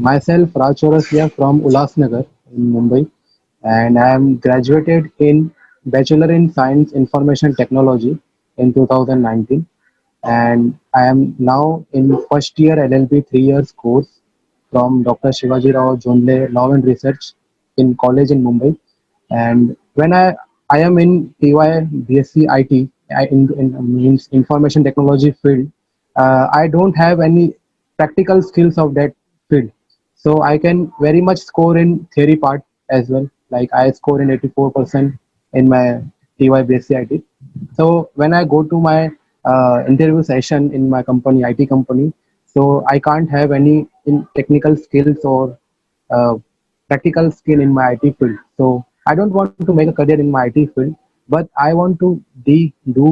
Myself, Raj Chaurasia from Ulhasnagar in Mumbai, and I am graduated in Bachelor in Science Information Technology in 2019, and I am now in first year LLB 3 years course from Dr. Shivaji Rao Jonle Law and Research in college in Mumbai. And when I am in TY BSc IT in means information technology field, I don't have any practical skills of that field. So I can very much score in theory part as well. Like I score in 84% in my TY BSc IT. So when I go to my interview session in my company, IT company, so I can't have any in technical skills or uh, practical skill in my IT field. So I don't want to make a career in my IT field, but I want to do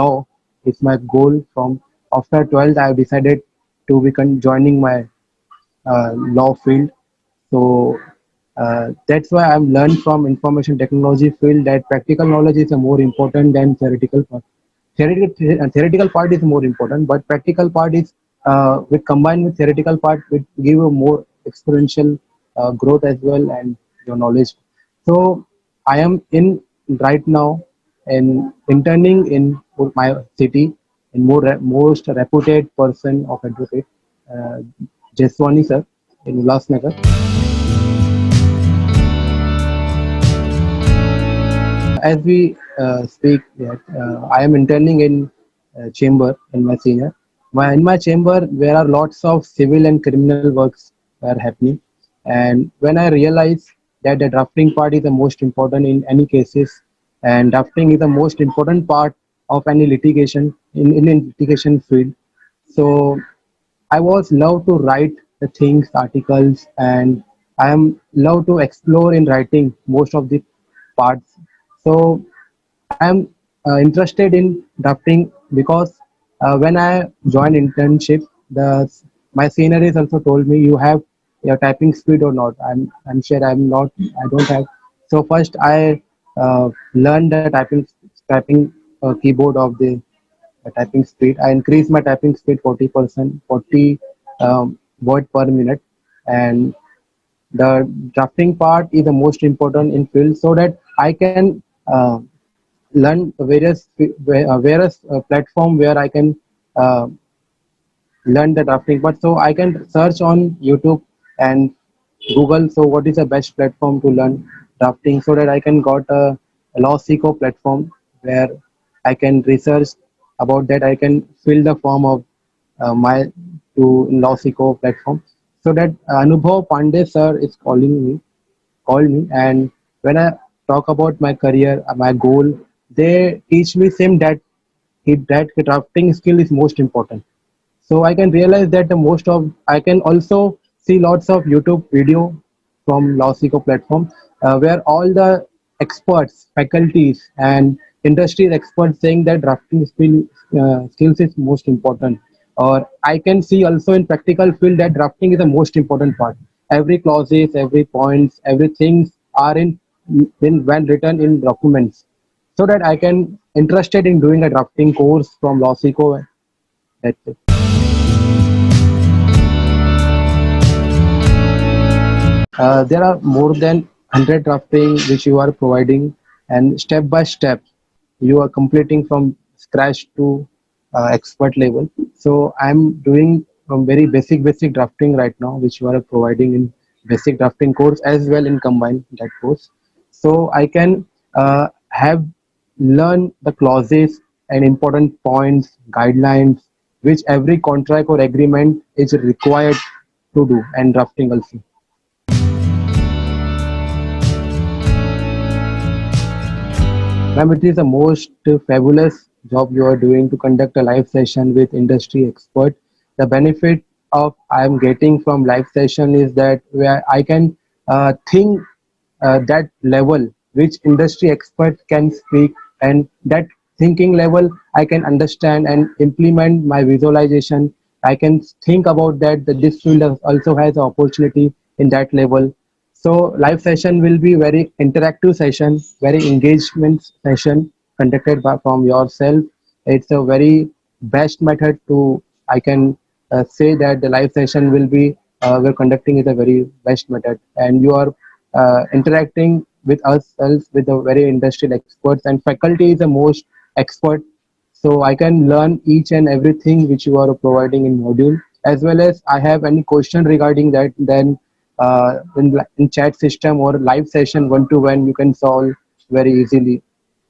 law. It's my goal. From after 12th, I have decided to be joining my law field. So that's why I've learned from information technology field that practical knowledge is more important than theoretical part. Theoretical part is more important, but practical part is with combined with theoretical part, it give you more experiential growth as well and your knowledge. So I am in right now and interning in my city in most reputed person of advocate, uh, Jeswani sir in Ulhasnagar. As we speak, that I am interning in chamber in my senior. In my chamber, there are lots of civil and criminal works are happening, and when I realize that the drafting part is the most important in any cases, and drafting is the most important part of any litigation in a litigation field. So I was love to write the things, articles, and I am love to explore in writing most of the parts. So I am interested in drafting because when I joined internship, the my senior is also told me you have your typing speed or not. I'm sure I'm not. I don't have. So first I learned the typing keyboard of the typing speed. I increased my typing speed 40%, 40 word per minute, and the drafting part is the most important in field so that I can learn various platform where I can uh, learn the drafting. But so I can search on YouTube and Google. So what is the best platform to learn drafting so that I can got a Lawseco platform where I can research about that. I can fill the form of my to Lawseco platform. So that Anubhav Pandey sir is called me, and when I talk about my career, my goal, they teach me same that that drafting skill is most important. So I can realize that the most of I can also see lots of YouTube video from Lawseco platform where all the experts, faculties, and industry experts saying that skills is most important. Or I can see also in practical field that drafting is the most important part. Every clauses, every points, everything are in when written in documents, so that I can interested in doing a drafting course from Lawseco. That's it. There are more than 100 drafting which you are providing, and step by step you are completing from scratch to expert level. So I'm doing from very basic drafting right now, which you are providing in basic drafting course as well in combined that course. So I can have learn the clauses and important points, guidelines, which every contract or agreement is required to do, and drafting also. Ma'am, it is the most fabulous job you are doing to conduct a live session with industry expert. The benefit of I am getting from live session is that where I can think that level which industry expert can speak, and that thinking level I can understand and implement my visualization. I can think about that this field also has an opportunity in that level. So live session will be very interactive session, very engagement session conducted from yourself. It's a very best method to I can say that the live session will be we're conducting is a very best method, and you are interacting with ourselves with the very industrial experts, and faculty is the most expert. So I can learn each and everything which you are providing in module, as well as I have any question regarding that, then in chat system or live session one to one you can solve very easily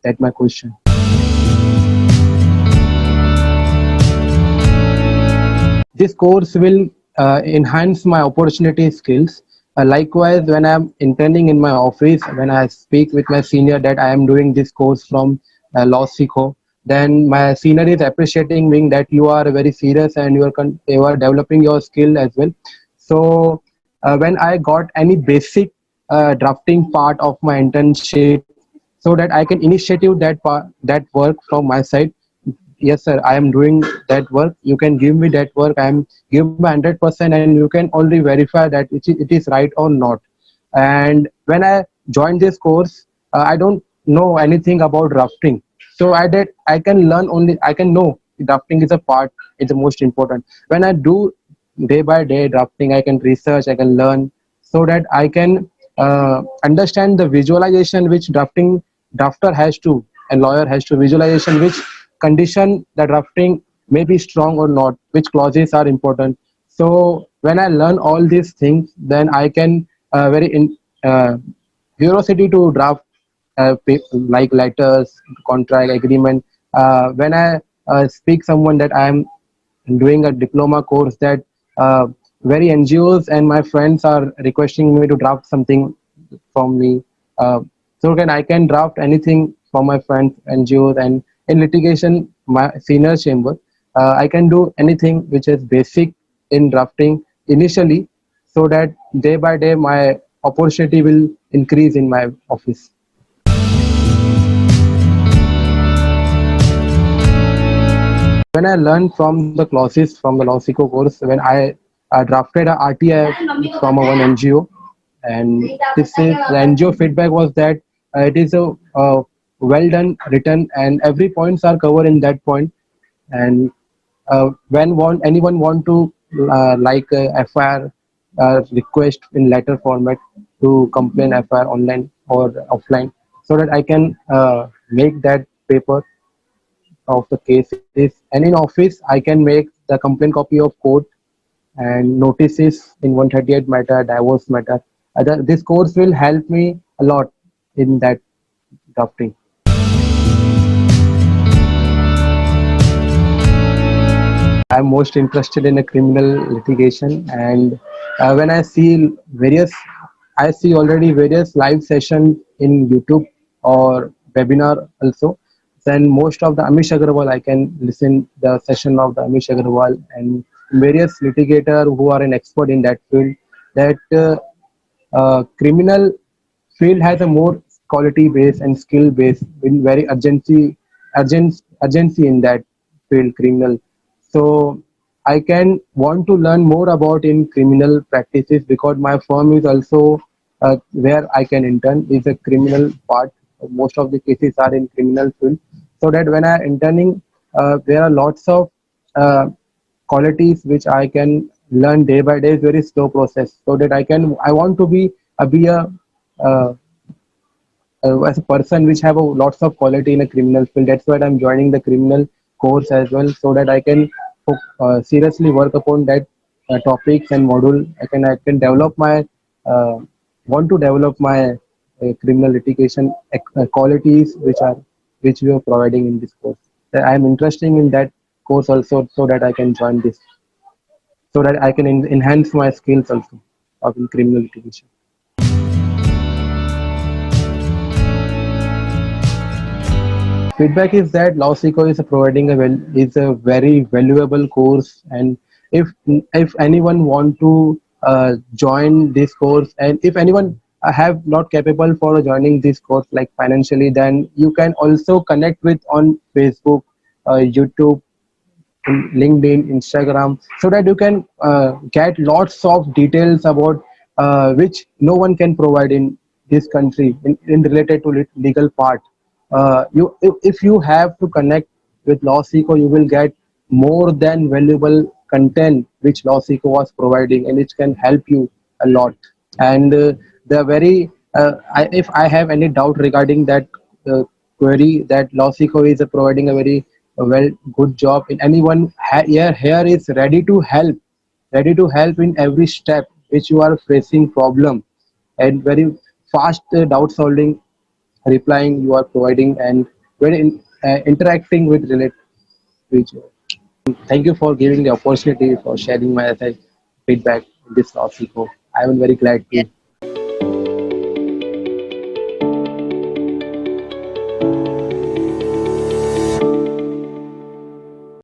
that my question. This course will enhance my opportunity skills. Likewise, when I'm interning in my office, when I speak with my senior that I am doing this course from LawSeco, then my senior is appreciating me that you are very serious and you are developing your skill as well. So when I got any basic drafting part of my internship, so that I can initiate that work from my side. Yes sir, I am doing that work, you can give me that work, I am give my 100%, and you can only verify that it is right or not. And when I joined this course, I don't know anything about drafting, so I can learn only, I can know drafting is a part, it's the most important. When I do day by day drafting, I can research, I can learn, so that I can understand the visualization which drafter has to, and lawyer has to visualization which condition the drafting may be strong or not, which clauses are important. So when I learn all these things, then I can very uh, curiosity to draft like letters, contract, agreement. When I speak someone that I am doing a diploma course, that very NGOs and my friends are requesting me to draft something from me. Uh, so can I can draft anything from my friends, NGOs, and in litigation, my senior chamber, I can do anything which is basic in drafting initially, so that day by day my opportunity will increase in my office. When I learned from the clauses from the LawSeco course, when I drafted a RTI from a one NGO, and this is the NGO feedback was that it is a well done written, and every points are covered in that point. And when anyone want to like FIR request in letter format to complain FIR online or offline, so that I can make that paper of the cases, and in office I can make the complaint copy of court and notices in 138 matter, divorce matter. This course will help me a lot in that drafting. I'm most interested in a criminal litigation, and when I see various, I see already various live session in YouTube or webinar also. Then most of the Amish Agrawal, I can listen the session of the Amish Agrawal and various litigator who are an expert in that field. That criminal field has a more quality base and skill base in very urgency in that field criminal. So I can want to learn more about in criminal practices, because my firm is also where I can intern is a criminal part. Most of the cases are in criminal field, so that when I interning, there are lots of uh, qualities which I can learn day by day. Is very slow process, so that I want to be uh, as a person which have a lots of quality in a criminal field. That's why I'm joining the criminal course as well, so that I can seriously work upon that topics and module. I can develop my uh, want to develop my criminal litigation qualities which we are providing in this course. I am interested in that course also, so that I can join this, so that I can enhance my skills also of in criminal litigation. Feedback is that LawSeco is providing is a very valuable course, and if anyone want to join this course, and if anyone have not capable for joining this course like financially, then you can also connect with on Facebook, YouTube, LinkedIn, Instagram, so that you can get lots of details about which no one can provide in this country in related to legal part. If you have to connect with LawSeco, you will get more than valuable content which Lawseco was providing, and which can help you a lot. And the very if I have any doubt regarding that query, that Lawseco is providing a very well good job in anyone here is ready to help in every step which you are facing problem, and very fast doubt solving replying you are providing, and very interacting with relate which. Thank you for giving the opportunity for sharing my feedback in this topic. I am very glad Yeah. to.